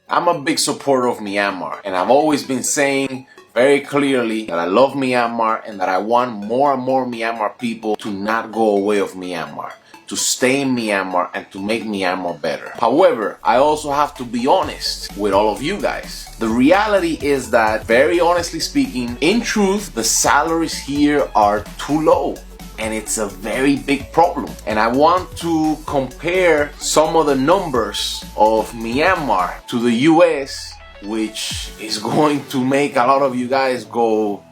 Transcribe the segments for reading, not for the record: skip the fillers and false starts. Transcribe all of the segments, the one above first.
I'm a big supporter of Myanmar, and I've always been saying very clearly that I love Myanmar and that I want more and more Myanmar people to not go away of Myanmar, to stay in Myanmar and to make Myanmar better. However, I also have to be honest with all of you guys. The reality is that, very honestly speaking, in truth, the salaries here are too low. And it's a very big problem. And I want to compare some of the numbers of Myanmar to the US, which is going to make a lot of you guys go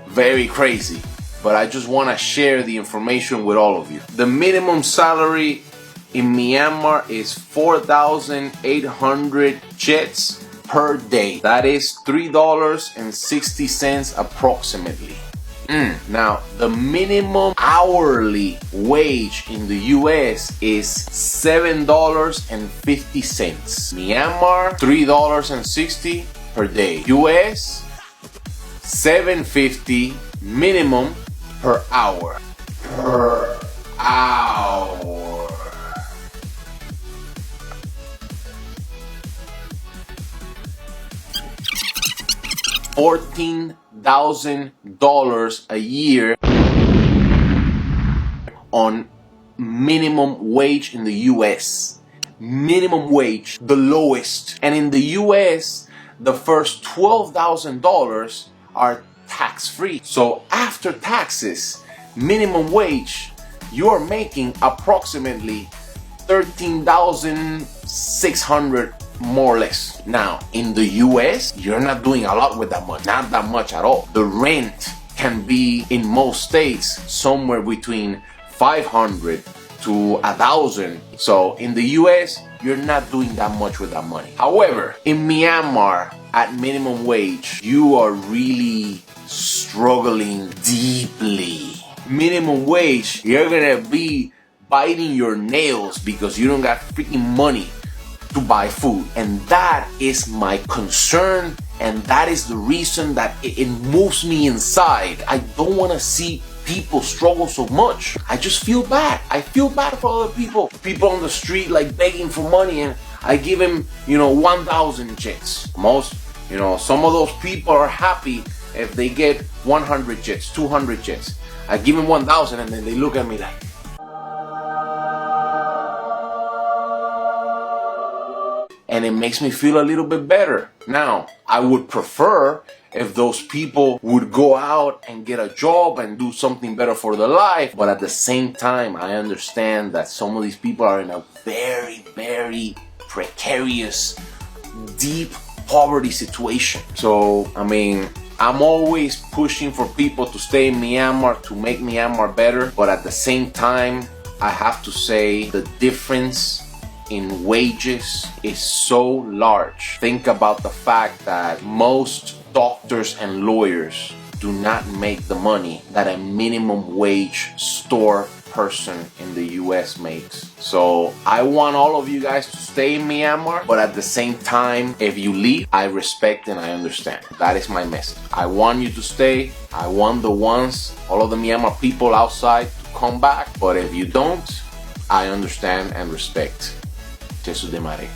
very crazy. But I just want to share the information with all of you. The minimum salary in Myanmar is 4,800 kyats per day. That is $3.60 approximately. Now, the minimum hourly wage in the US is $7.50. Myanmar, $3.60 per day. US, $7.50 minimum per hour. Per hour. $14,000 a year on minimum wage in the US. Minimum wage, the lowest. And in the US, the first $12,000 are tax-free. So after taxes, minimum wage, you're making approximately $13,600 more or less. Now, in the US, you're not doing a lot with that much. Not that much at all. The rent can be, in most states, somewhere between 500 to 1,000. So in the US, you're not doing that much with that money. However, in Myanmar, at minimum wage, you are really struggling deeply. Minimum wage, you're gonna be biting your nails because you don't got freaking money to buy food. And that is my concern, and that is the reason that it moves me inside. I don't want to see people struggle so much. I just feel bad. I feel bad for other people. People on the street like begging for money, and I give them, 1,000 kyats. Some of those people are happy if they get 100 kyats, 200 kyats. I give them 1,000 and then they look at me like, and it makes me feel a little bit better. Now, I would prefer if those people would go out and get a job and do something better for their life. But at the same time, I understand that some of these people are in a very, very precarious, deep poverty situation. So, I'm always pushing for people to stay in Myanmar, to make Myanmar better. But at the same time, I have to say the difference in wages is so large. Think about the fact that most doctors and lawyers do not make the money that a minimum wage store person in the US makes. So I want all of you guys to stay in Myanmar, but at the same time, if you leave, I respect and I understand. That is my message. I want you to stay. I want all of the Myanmar people outside to come back. But if you don't, I understand and respect. Jesus de Mare.